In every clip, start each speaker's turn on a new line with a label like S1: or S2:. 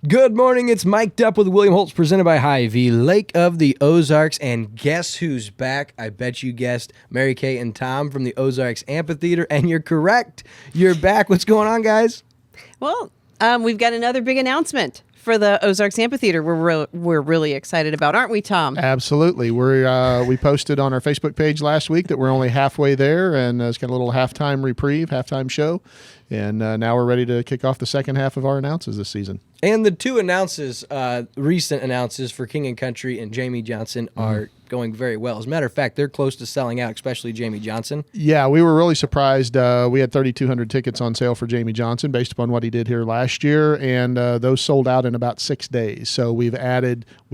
S1: Good morning, it's Mic'd Up with William Holtz, presented by Hy-Vee, Lake of the Ozarks, and guess who's back? I bet you guessed Mary Kay and Tom from the Ozarks Amphitheater, and you're correct. You're back. What's going on, guys?
S2: Well, we've got another big announcement for the Ozarks Amphitheater we're really excited about, aren't we, Tom?
S3: Absolutely. We posted on our Facebook page last week that we're only halfway there, and it's got a little halftime show, and now we're ready to kick off the second half of our announces this season.
S1: And the two recent announces for King and Country and Jamie Johnson are going very well. As a matter of fact, they're close to selling out, especially Jamie Johnson. Yeah,
S3: we were really surprised. We had 3,200 tickets on sale for Jamie Johnson based upon what he did here last year, and those sold out in about 6 days. So we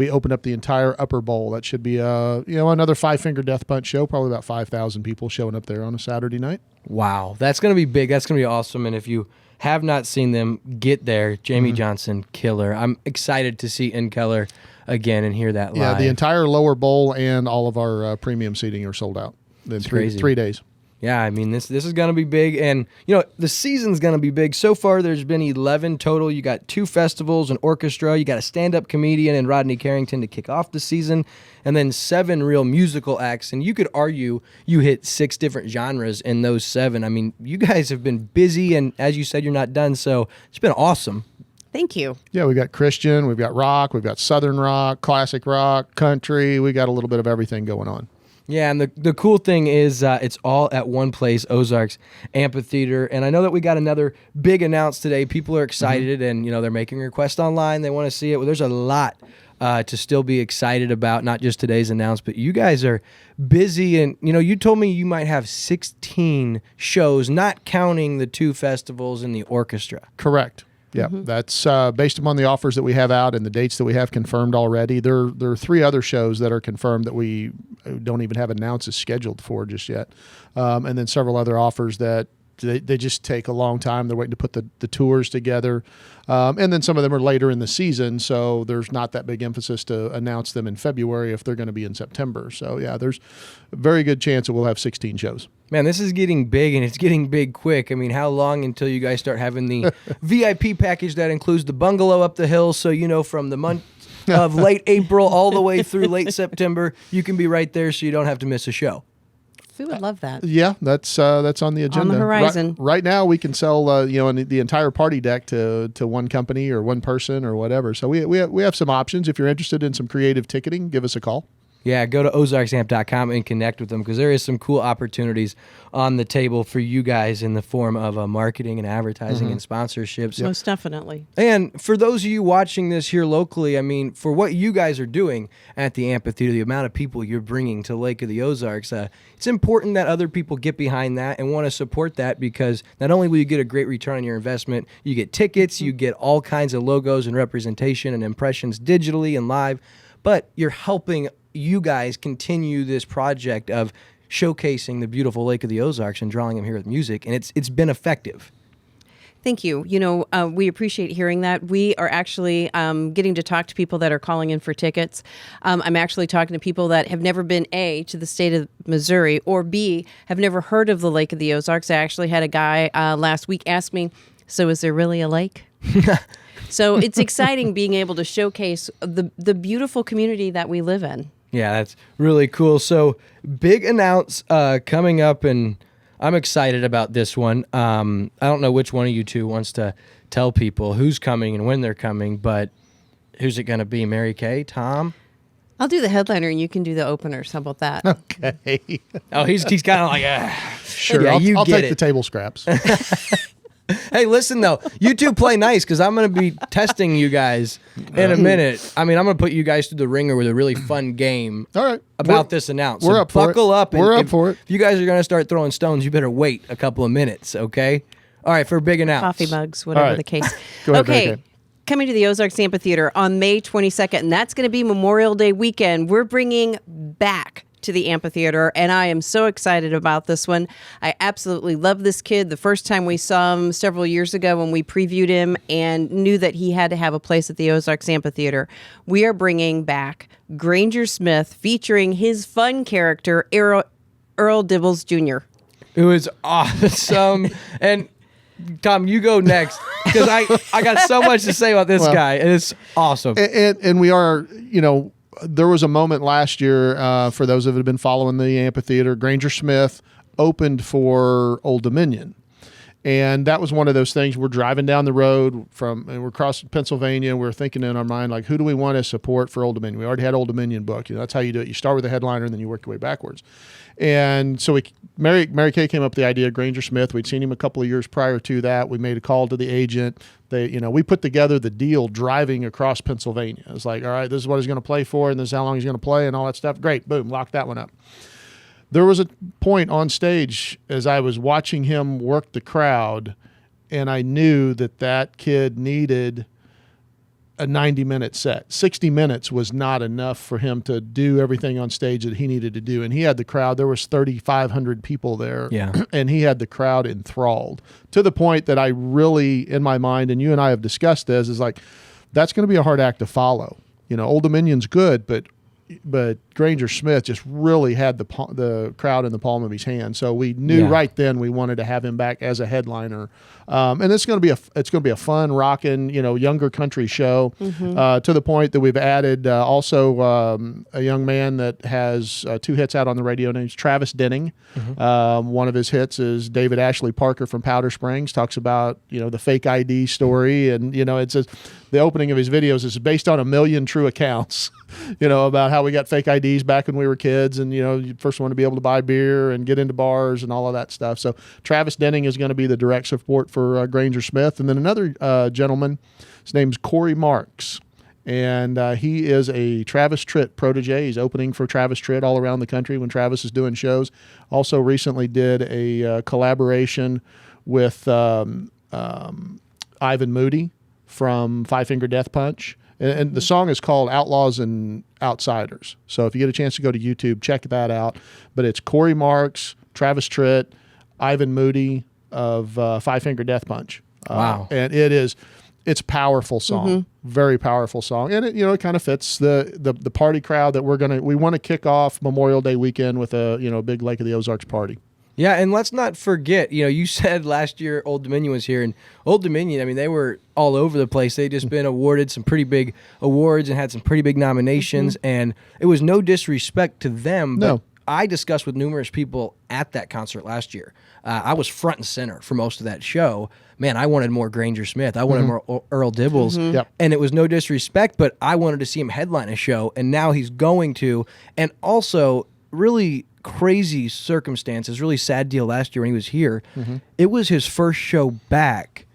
S3: opened up the entire upper bowl. That should be another five-finger death punch show, probably about 5,000 people showing up there on a Saturday night.
S1: Wow, that's going to be big. That's going to be awesome. And if you have not seen them, get there. Jamie Johnson, killer. I'm excited to see In Color again and hear that live.
S3: Yeah, the entire lower bowl and all of our premium seating are sold out in
S1: crazy.
S3: 3 days.
S1: Yeah, I mean, this is going to be big, and, the season's going to be big. So far, there's been 11 total. You got 2 festivals, an orchestra, you got a stand-up comedian and Rodney Carrington to kick off the season, and then 7 real musical acts, and you could argue you hit 6 different genres in those 7. I mean, you guys have been busy, and as you said, you're not done, so it's been awesome.
S2: Thank you.
S3: Yeah, we've got Christian, we've got rock, we've got Southern rock, classic rock, country. We got a little bit of everything going on.
S1: Yeah, and the cool thing is it's all at one place, Ozarks Amphitheater. And I know that we got another big announce today. People are excited, and they're making requests online. They want to see it. Well, there's a lot to still be excited about, not just today's announce, but you guys are busy. And, you told me you might have 16 shows, not counting the 2 festivals and the orchestra.
S3: Correct. Yeah, that's based upon the offers that we have out and the dates that we have confirmed already. There are 3 other shows that are confirmed that we don't even have announces scheduled for just yet. And then several other offers that they just take a long time. They're waiting to put the tours together. And then some of them are later in the season, so there's not that big emphasis to announce them in February if they're going to be in September. So, yeah, there's a very good chance that we'll have 16 shows.
S1: Man, this is getting big, and it's getting big quick. I mean, how long until you guys start having the VIP package that includes the bungalow up the hill, so from the month of late April all the way through late September, you can be right there so you don't have to miss a show?
S2: We would love that.
S3: Yeah, that's on the agenda.
S2: On the horizon.
S3: Right now, we can sell the entire party deck to one company or one person or whatever. So we have some options. If you're interested in some creative ticketing, give us a call.
S1: Yeah, go to ozarksamp.com and connect with them, because there is some cool opportunities on the table for you guys in the form of marketing and advertising and sponsorships.
S2: Most definitely.
S1: And for those of you watching this here locally, I mean, for what you guys are doing at the amphitheater, the amount of people you're bringing to Lake of the Ozarks, it's important that other people get behind that and want to support that, because not only will you get a great return on your investment, you get tickets, you get all kinds of logos and representation and impressions digitally and live, but you're helping you guys continue this project of showcasing the beautiful Lake of the Ozarks and drawing them here with music, and it's been effective.
S2: Thank you. We appreciate hearing that. We are actually getting to talk to people that are calling in for tickets. I'm actually talking to people that have never been, A, to the state of Missouri, or B, have never heard of the Lake of the Ozarks. I actually had a guy last week ask me, so is there really a lake? So it's exciting being able to showcase the beautiful community that we live in.
S1: Yeah, that's really cool. So big announce coming up, and I'm excited about this one. I don't know which one of you two wants to tell people who's coming and when they're coming, but who's it going to be? Mary Kay? Tom?
S2: I'll do the headliner and you can do the openers. How about that?
S3: Okay.
S1: Oh, he's kind of like,
S3: sure.
S1: Yeah,
S3: I'll take the table scraps.
S1: Hey, listen, though. You two play nice, because I'm going to be testing you guys in a minute. I mean, I'm going to put you guys through the ringer with a really fun game about this announce.
S3: We're up for it.
S1: Buckle up.
S3: We're up for it.
S1: If you guys are going to start throwing stones, you better wait a couple of minutes, okay? All right, for a big announce.
S2: Coffee mugs, whatever the case.
S3: Go ahead,
S2: okay. Coming to the Ozarks Amphitheater on May 22nd, and that's going to be Memorial Day weekend. We're bringing back to the amphitheater, and I am so excited about this one. I absolutely love this kid. The first time we saw him several years ago when we previewed him and knew that he had to have a place at the Ozarks Amphitheater, we are bringing back Granger Smith, featuring his fun character, Earl Dibbles Jr.,
S1: who is awesome. And Tom, you go next because I got so much to say about this guy, and it's awesome.
S3: And we are, there was a moment last year, for those that have been following the amphitheater, Granger Smith opened for Old Dominion. And that was one of those things. We're driving down the road and we're crossing Pennsylvania. And we're thinking in our mind, like, who do we want to support for Old Dominion? We already had Old Dominion booked. That's how you do it. You start with a headliner and then you work your way backwards. And so Mary Kay came up with the idea of Granger Smith. We'd seen him a couple of years prior to that. We made a call to the agent. We put together the deal driving across Pennsylvania. It's like, all right, this is what he's going to play for, and this is how long he's going to play, and all that stuff. Great, boom, lock that one up. There was a point on stage as I was watching him work the crowd, and I knew that kid needed a 90-minute set. 60 minutes was not enough for him to do everything on stage that he needed to do. And he had the crowd. There was 3,500 people there. Yeah. And he had the crowd enthralled to the point that I really, in my mind, and you and I have discussed this, is like, that's going to be a hard act to follow. Old Dominion's good, but Granger Smith just really had the crowd in the palm of his hand. So we knew right then we wanted to have him back as a headliner. And it's going to be a fun, rocking, younger country show, to the point that we've added also a young man that has 2 hits out on the radio named Travis Denning. One of his hits is David Ashley Parker from Powder Springs, talks about, the fake ID story. And, it says the opening of his videos is based on 1 million true accounts, about how we got fake IDs back when we were kids, and you first want to be able to buy beer and get into bars and all of that stuff. So Travis Denning is going to be the direct support for Granger Smith, and then another gentleman, his name's Corey Marks, and he is a Travis Tritt protege. He's opening for Travis Tritt all around the country when Travis is doing shows. Also recently did a collaboration with Ivan Moody from Five Finger Death Punch. And the song is called Outlaws and Outsiders. So if you get a chance to go to YouTube, check that out. But it's Corey Marks, Travis Tritt, Ivan Moody of Five Finger Death Punch.
S1: Wow.
S3: And it's a powerful song, very powerful song. And it kind of fits the party crowd that we want to kick off Memorial Day weekend with a big Lake of the Ozarks party.
S1: Yeah, and let's not forget, you said last year Old Dominion was here, and Old Dominion, they were all over the place. They'd just been awarded some pretty big awards and had some pretty big nominations, and it was no disrespect to them, but I discussed with numerous people at that concert last year. I was front and center for most of that show. Man, I wanted more Granger Smith. I wanted more Earl Dibbles, and it was no disrespect, but I wanted to see him headline a show, and now he's going to, and also really crazy circumstances, really sad deal last year when he was here. It was his first show back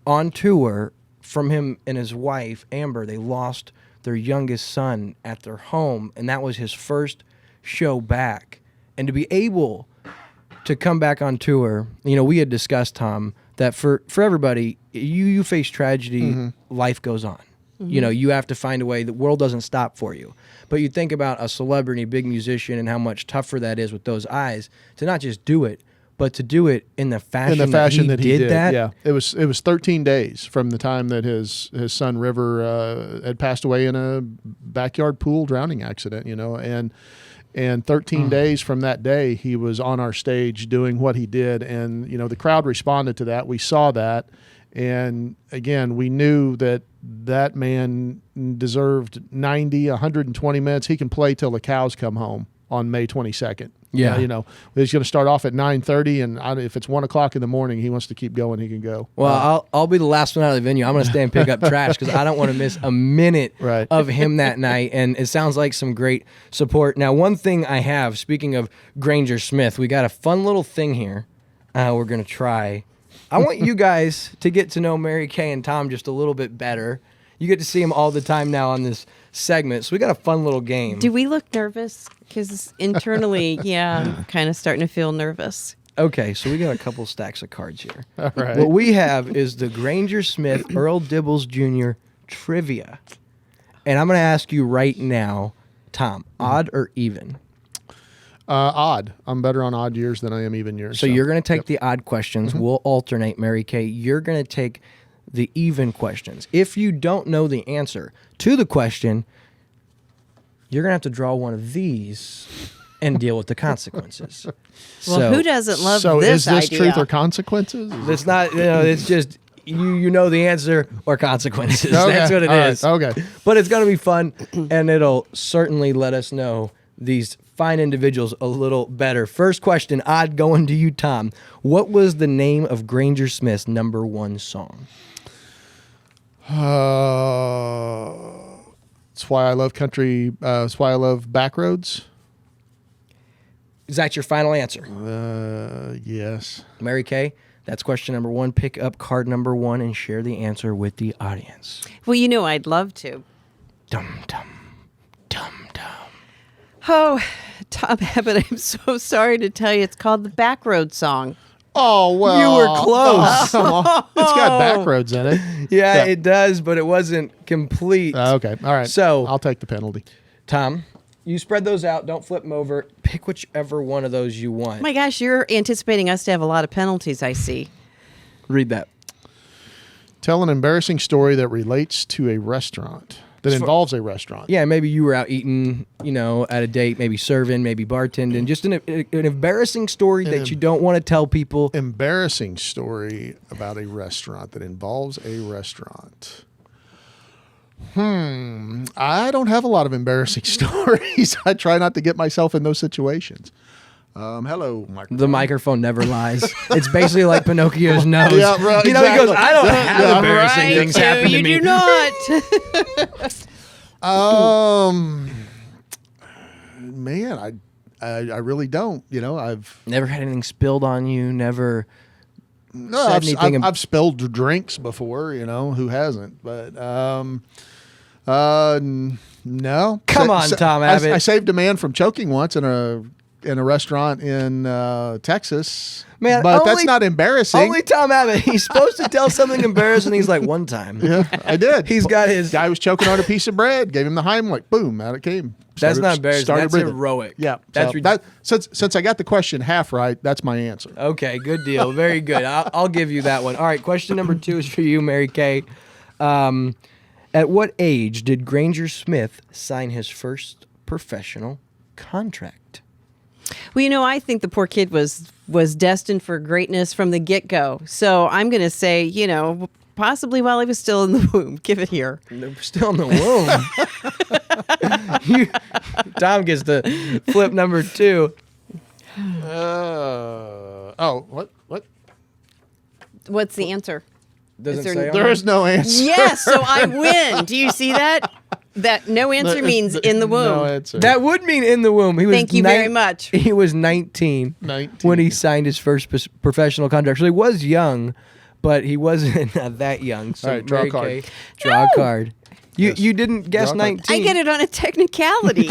S1: on tour from him and his wife, Amber. They lost their youngest son at their home, and that was his first show back. And to be able to come back on tour, we had discussed, Tom, that for everybody, you face tragedy, life goes on. You have to find a way. The world doesn't stop for you. But you think about a celebrity, big musician, and how much tougher that is with those eyes to not just do it, but to do it in the fashion, that he did that.
S3: Yeah, it was 13 days from the time that his son River had passed away in a backyard pool drowning accident. And 13 days from that day, he was on our stage doing what he did, and the crowd responded to that. We saw that. And again, we knew that man deserved 90, 120 minutes. He can play till the cows come home on May 22nd.
S1: Yeah.
S3: He's going to start off at 9:30, and if it's 1 o'clock in the morning, he wants to keep going, he can go.
S1: Well, I'll be the last one out of the venue. I'm going to stay and pick up trash because I don't want to miss a minute of him that night. And it sounds like some great support. Now, one thing I have, speaking of Granger Smith, we got a fun little thing here we're going to try. I want you guys to get to know Mary Kay and Tom just a little bit better. You get to see them all the time now on this segment, so we got a fun little game.
S2: Do we look nervous? Because internally, I'm kind of starting to feel nervous.
S1: Okay, so we got a couple stacks of cards here.
S3: All right.
S1: What we have is the Granger Smith Earl Dibbles Jr. trivia. And I'm going to ask you right now, Tom, odd or even?
S3: Odd. I'm better on odd years than I am even years.
S1: So you're going to take the odd questions. We'll alternate, Mary Kay. You're going to take the even questions. If you don't know the answer to the question, you're going to have to draw one of these and deal with the consequences.
S2: Well, who doesn't love
S3: So
S2: this
S3: is this
S2: idea?
S3: truth or consequences?
S1: It's not, it's just you know the answer or consequences.
S3: Okay.
S1: That's what it
S3: All right.
S1: is.
S3: Okay.
S1: But it's going to be fun, and it'll certainly let us know these fine individuals a little better. First question, odd, going to you, Tom. What was the name of Granger Smith's #1 song?
S3: That's why I love country. That's why I love Backroads.
S1: Is that your final answer?
S3: Yes.
S1: Mary Kay, that's question #1. Pick up card #1 and share the answer with the audience.
S2: Well, you know I'd love to.
S1: Dum, dum, dum, dum.
S2: Oh, Tom Abbott, I'm so sorry to tell you, it's called the Backroad Song.
S3: Oh, well.
S1: You were close.
S3: Come on. It's got Backroads in it.
S1: Yeah, it does, but it wasn't complete.
S3: Okay. All right.
S1: So-
S3: I'll take the penalty.
S1: Tom, you spread those out. Don't flip them over. Pick whichever one of those you want.
S2: My gosh, you're anticipating us to have a lot of penalties, I see.
S1: Read that.
S3: Tell an embarrassing story that relates to a restaurant, that involves a restaurant.
S1: Yeah, maybe you were out eating, at a date, maybe serving, maybe bartending. Just an embarrassing story that you don't want to tell people.
S3: Embarrassing story about a restaurant that involves a restaurant. I don't have a lot of embarrassing stories. I try not to get myself in those situations. Hello, microphone.
S1: The microphone never lies. It's basically like Pinocchio's nose.
S3: Yeah, right,
S1: He goes,
S3: exactly.
S1: I don't have
S3: Yeah,
S1: embarrassing
S2: Right,
S1: things happen to
S2: you
S1: me.
S2: do not.
S3: Man, I really don't. I've
S1: Never had anything spilled on you. Never
S3: no,
S1: said
S3: I've,
S1: anything.
S3: I've spilled drinks before. Who hasn't? But no.
S1: Come on, Tom Abbott.
S3: I saved a man from choking once in a restaurant in Texas.
S1: Man,
S3: but that's
S1: only-
S3: not embarrassing.
S1: Only Tom Abbott. He's supposed to tell something embarrassing. He's like, one time.
S3: Yeah, I did.
S1: He's got his.
S3: Guy was choking on a piece of bread. Gave him the Heimlich. Boom, out it came.
S1: That's not embarrassing. That's
S3: breathing.
S1: heroic.
S3: Yeah,
S1: That's
S3: since I got the question half right, that's my answer.
S1: Okay, good deal. Very good. I'll give you that one. All right, question #2 is for you, Mary Kay. At what age did Granger Smith sign his first professional contract?
S2: Well, I think the poor kid was destined for greatness from the get-go. So I'm going to say, possibly while he was still in the womb. Give it here.
S1: Still in the womb. Tom gets to flip #2.
S3: What?
S2: What's the answer?
S1: Doesn't
S2: there-
S1: say on
S3: There
S1: it?
S3: is no answer.
S2: Yes, so I win. Do you see that? That no answer means in the womb.
S3: No answer.
S1: That would mean in the womb. He was
S2: Thank you very much.
S1: He was 19 when he signed his first professional contract. So he was young, but he wasn't that young. So
S3: All right, draw a
S1: Mary
S3: card.
S1: Kay, draw a card.
S3: Yes.
S1: You didn't guess
S3: Draw a card.
S1: 19.
S2: I get it on a technicality.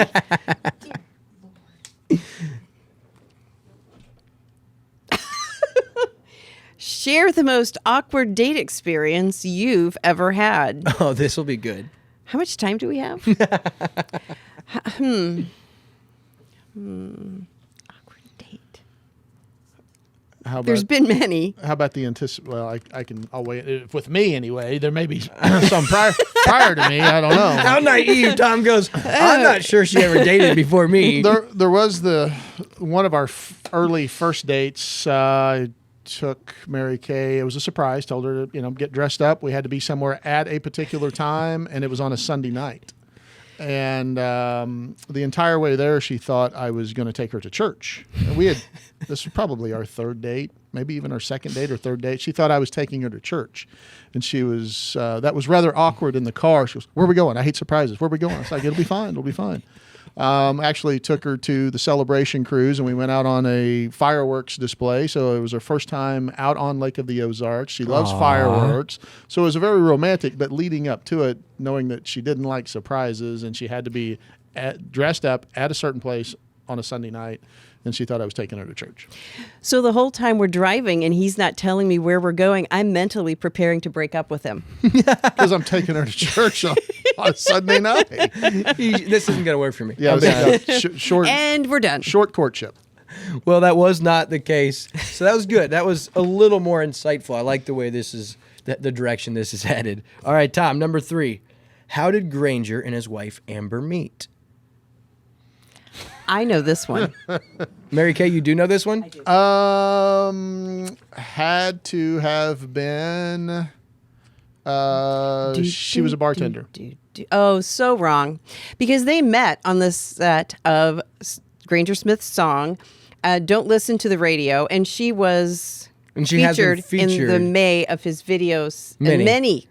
S2: Share the most awkward date experience you've ever had.
S1: Oh, this will be good.
S2: How much time do we have? Awkward date.
S3: How
S2: There's
S3: about
S2: been many.
S3: how about the Well, I'll wait with me anyway. There may be some prior to me. I don't know.
S1: How naive Tom goes. I'm not sure she ever dated before me.
S3: There was one of our early first dates. I took Mary Kay. It was a surprise. Told her to get dressed up. We had to be somewhere at a particular time, and it was on a Sunday night. And the entire way there, she thought I was going to take her to church. And this was probably our third date, maybe even our second date or third date. She thought I was taking her to church. And she was, that was rather awkward in the car. She goes, "Where are we going? I hate surprises. Where are we going?" I was like, "It'll be fine. It'll be fine." Actually took her to the Celebration Cruise, and we went out on a fireworks display. So it was her first time out on Lake of the Ozarks. She loves fireworks. So it was very romantic, but leading up to it, knowing that she didn't like surprises and she had to be dressed up at a certain place on a Sunday night, and she thought I was taking her to church.
S2: So the whole time we're driving and he's not telling me where we're going, I'm mentally preparing to break up with him.
S3: Because I'm taking her to church on a Sunday night.
S1: This isn't going to work for me.
S3: Yeah,
S1: I'm done.
S3: short
S2: And we're done.
S3: courtship.
S1: Well, that was not the case. So that was good. That was a little more insightful. I like the way the direction this is headed. All right, Tom, #3. How did Granger and his wife Amber meet?
S2: I know this one.
S1: Mary Kay, you do know this one?
S3: Had to have been. She was a bartender.
S2: Oh, so wrong. Because they met on the set of Granger Smith's song, Don't Listen to the Radio, and she was featured in the May of his videos. Many.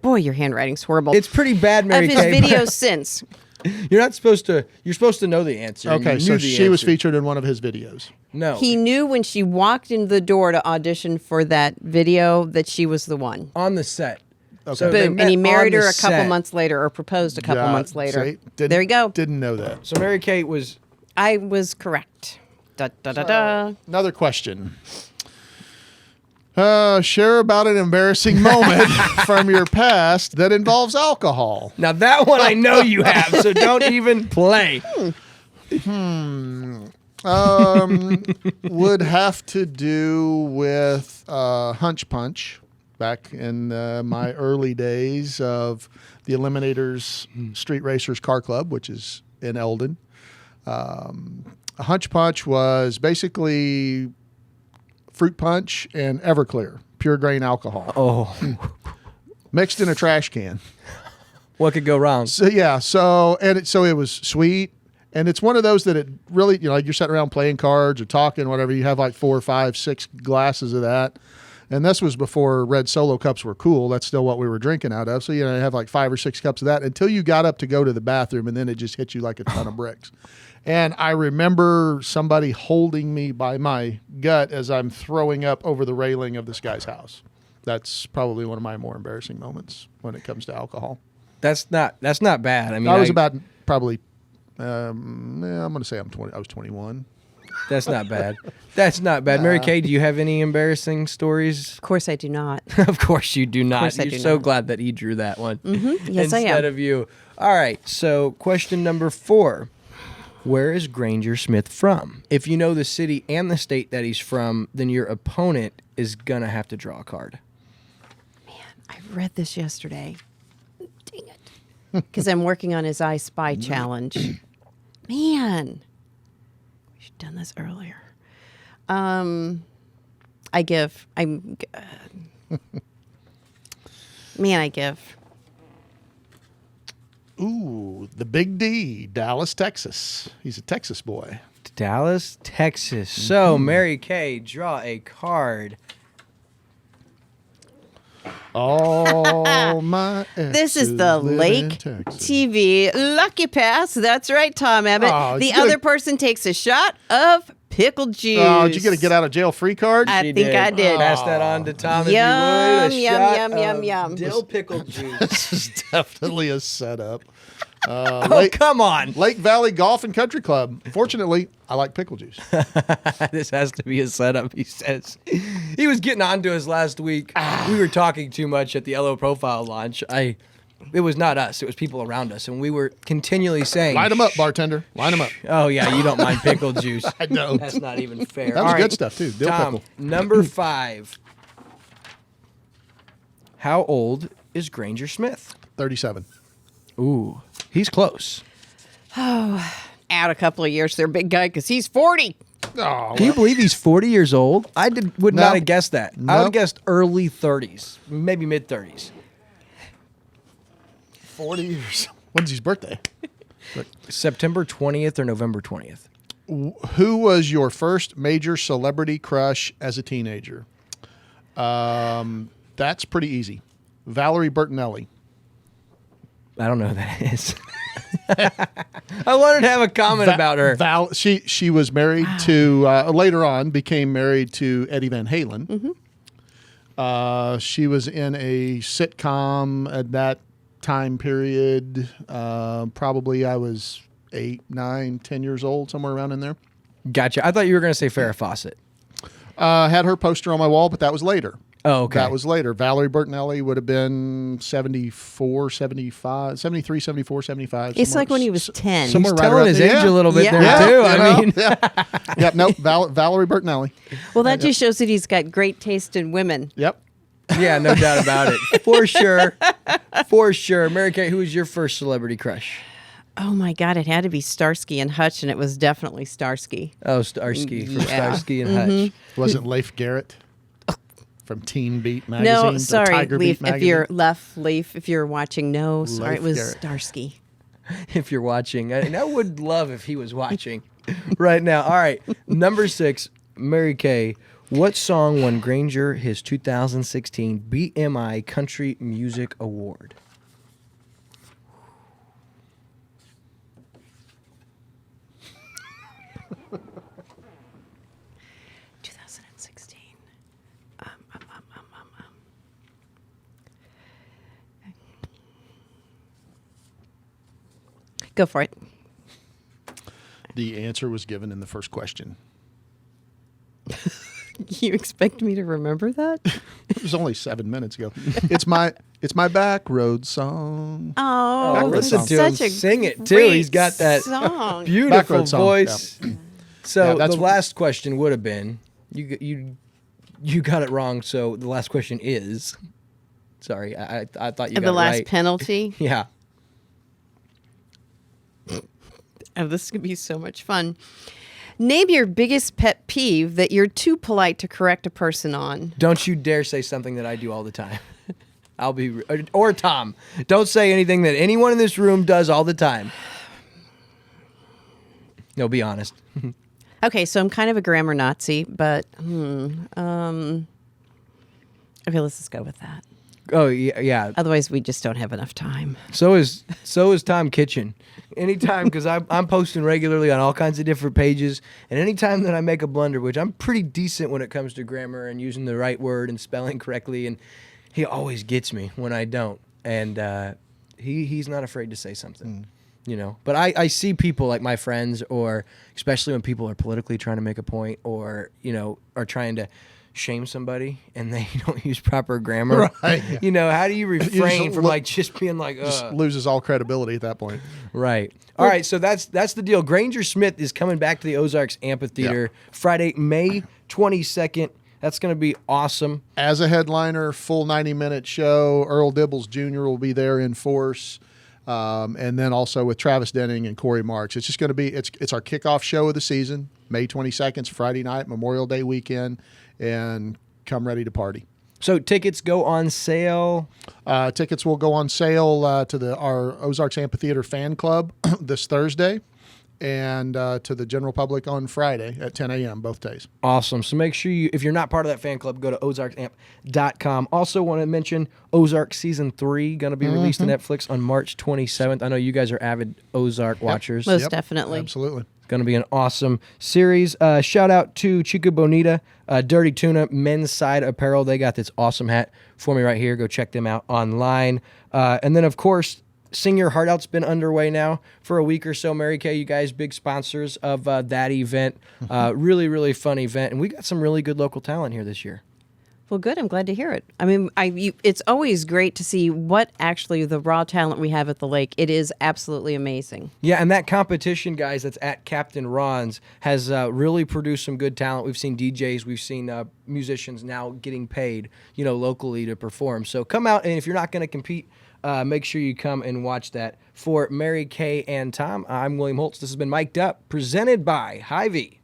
S2: Boy, your handwriting's horrible.
S1: It's pretty bad, Mary
S2: Of
S1: Kay.
S2: his videos since.
S1: You're supposed to know the answer. and
S3: Okay,
S1: you
S3: so
S1: knew the
S3: she was
S1: answer.
S3: featured in one of his videos.
S1: No.
S2: He knew when she walked in the door to audition for that video that she was the one.
S1: On the set.
S3: Okay.
S1: So they
S2: Boom.
S1: met
S2: And he married
S1: on
S2: her
S1: the
S2: a couple
S1: set.
S2: months later, or proposed a couple months later.
S3: See,
S2: There you go.
S3: Didn't know that.
S1: So Mary Kay was.
S2: I was correct. Da, da, da, da.
S3: Another question. Share about an embarrassing moment from your past that involves alcohol.
S1: Now that one I know you have, so don't even play.
S3: Would have to do with Hunch Punch back in my early days of the Eliminators Street Racers Car Club, which is in Eldon. A Hunch Punch was basically fruit punch and Everclear, pure grain alcohol,
S1: Oh,
S3: mixed in a trash can.
S1: what could go wrong?
S3: So yeah, so it was sweet, and it's one of those that it really, like you're sitting around playing cards or talking, whatever. You have like 4, 5, 6 glasses of that, and this was before red Solo cups were cool. That's still what we were drinking out of. So you have like 5 or 6 cups of that until you got up to go to the bathroom, and then it just hit you like a ton of bricks. And I remember somebody holding me by my gut as I'm throwing up over the railing of this guy's house. That's probably one of my more embarrassing moments when it comes to alcohol.
S1: That's not bad. I mean,
S3: I was about probably, I'm going to say I was 21.
S1: That's not bad. That's not bad. Mary Kay, do you have any embarrassing stories?
S2: Of course I do not.
S1: Of course you do not.
S2: course I
S1: You're
S2: do
S1: so
S2: not.
S1: glad that he drew that one
S2: Yes, I am.
S1: instead of you. All right. So question number 4. Where is Granger Smith from? If you know the city and the state that he's from, then your opponent is going to have to draw a card.
S2: I read this yesterday. Dang it. Because I'm working on his I Spy challenge. Man. We should have done this earlier. Man, I give.
S3: Ooh, the Big D, Dallas, Texas. He's a Texas boy.
S1: Dallas, Texas. So, Mary Kay, draw a card.
S3: All my
S2: This is
S3: exes
S2: the
S3: live in
S2: Lake
S3: Texas.
S2: TV Lucky Pass. That's right, Tom Abbott.
S3: Oh,
S2: the
S3: you gotta-
S2: other person takes a shot of pickle juice.
S3: Oh, did you get a get out of jail free card?
S2: I
S1: She
S2: think I did.
S1: Pass that on to Tom if
S2: Yum,
S1: you would. A
S2: yum,
S1: shot
S2: yum, yum,
S1: of
S2: yum.
S1: dill pickle juice.
S3: This is definitely a setup.
S1: Oh, come on.
S3: Lake Valley Golf and Country Club. Fortunately, I like pickle juice.
S1: This has to be a setup, he says. He was getting on to us last week. We were talking too much at the LO Profile launch. It was not us. It was people around us. And we were continually saying...
S3: Line them up, bartender. Line them up.
S1: Oh, yeah, you don't mind pickle juice.
S3: I don't.
S1: That's not even fair.
S3: That was
S1: All
S3: good
S1: right,
S3: stuff, too. Dill
S1: Tom,
S3: pickle.
S1: number 5. How old is Granger Smith?
S3: 37.
S1: Ooh, he's close.
S2: Add a couple of years there, big guy, because he's 40.
S3: Oh,
S1: Can you believe he's 40 years old? I would
S3: No.
S1: not have guessed that. I would
S3: No.
S1: have guessed early 30s, maybe mid 30s.
S3: 40 years. When's his birthday?
S1: September 20th or November 20th.
S3: Who was your first major celebrity crush as a teenager? That's pretty easy. Valerie Bertinelli.
S1: I don't know who that is. I wanted to have a comment about her.
S3: She was married to later on became married to Eddie Van Halen. She was in a sitcom at that time period. Probably I was 8, 9, 10 years old, somewhere around in there.
S1: Gotcha. I thought you were going to say Farrah Fawcett.
S3: Had her poster on my wall, but that was later.
S1: Oh, okay.
S3: That was later. Valerie Bertinelli would have been 74, 75, 73, 74, 75.
S2: It's
S3: somewhere-
S2: like when he was 10.
S3: somewhere
S1: He's
S3: right
S1: telling
S3: around
S1: his
S3: there.
S1: age a little bit
S2: Yeah.
S1: there, too.
S3: you
S1: I
S3: know,
S1: mean,
S3: yeah, no, Valerie Bertinelli.
S2: Well, that just shows that he's got great taste in women.
S3: Yep.
S1: yeah, no doubt about it. For sure. For sure. Mary Kay, who was your first celebrity crush?
S2: Oh my God, it had to be Starsky and Hutch, and it was definitely Starsky.
S1: Oh, Starsky from
S2: Yeah.
S1: Starsky and Hutch.
S3: Wasn't Leif Garrett from Teen Beat magazine?
S2: No,
S3: or
S2: sorry,
S3: Tiger
S2: Leif.
S3: Beat magazine?
S2: If you're Leif, if you're watching, no, sorry,
S3: Leif
S2: it was
S3: Garrett.
S2: Starsky.
S1: If you're watching, and I would love if he was watching right now. All right, number 6, Mary Kay. What song won Granger his 2016 BMI Country Music Award?
S2: Go for it.
S3: The answer was given in the first question.
S2: You expect me to remember that?
S3: It was only 7 minutes ago. It's my back road song.
S2: Oh,
S3: Backroad
S1: listen
S3: song.
S1: to him
S2: such a
S1: sing it too.
S2: great
S1: He's got that
S2: song.
S1: beautiful
S3: Backroad song,
S1: voice. So
S3: Yeah, that's-
S1: the last question would have been you got it wrong. So the last question is, sorry, I thought you got
S2: The
S1: it
S2: last
S1: right.
S2: penalty.
S1: Yeah.
S2: Oh, this could be so much fun. Name your biggest pet peeve that you're too polite to correct a person on.
S1: Don't you dare say something that I do all the time. I'll be or Tom. Don't say anything that anyone in this room does all the time. No, be honest.
S2: Okay, so I'm kind of a grammar Nazi, but okay, let's just go with that.
S1: Oh yeah.
S2: Otherwise, we just don't have enough time.
S1: So is Tom Kitchen. Anytime, because I'm posting regularly on all kinds of different pages, and anytime that I make a blunder, which I'm pretty decent when it comes to grammar and using the right word and spelling correctly, and he always gets me when I don't, and he's not afraid to say something, you know. But I see people like my friends, or especially when people are politically trying to make a point, or are trying to shame somebody and they don't use proper grammar.
S3: Right.
S1: You know, how do you refrain
S3: just
S1: from
S3: look-
S1: like just being like,
S3: Just loses all credibility at that point.
S1: Right. All right. So that's the deal. Granger Smith is coming back to the Ozarks Amphitheater Friday, May 22nd. That's going to be awesome.
S3: As a headliner, full 90-minute show. Earl Dibbles Jr. will be there in force. And then also with Travis Denning and Corey Marks. It's just going to be, it's our kickoff show of the season. May 22nd, 's Friday night, Memorial Day weekend. And come ready to party.
S1: So tickets go on sale.
S3: Tickets will go on sale to our Ozarks Amphitheater fan club this Thursday, and to the general public on Friday at 10 a.m. both days.
S1: Awesome. So make sure if you're not part of that fan club, go to ozarksamp.com. Also want to mention Ozark Season 3 going to be released to Netflix on March 27th. I know you guys are avid Ozark watchers.
S2: Most definitely.
S3: Absolutely.
S1: Going to be an awesome series. Shout out to Chica Bonita, Dirty Tuna, men's side apparel. They got this awesome hat for me right here. Go check them out online. And then, of course, Sing Your Heart Out's been underway now for a week or so. Mary Kay, you guys, big sponsors of that event. Really, really fun event. And we got some really good local talent here this year.
S2: Well, good. I'm glad to hear it. I mean, it's always great to see what actually the raw talent we have at the lake. It is absolutely amazing.
S1: Yeah, and that competition, guys, that's at Captain Ron's has really produced some good talent. We've seen DJs, we've seen musicians now getting paid, locally to perform. So come out, and if you're not going to compete, make sure you come and watch that. For Mary Kay and Tom, I'm William Holtz. This has been Mic'd Up, presented by Hy-Vee.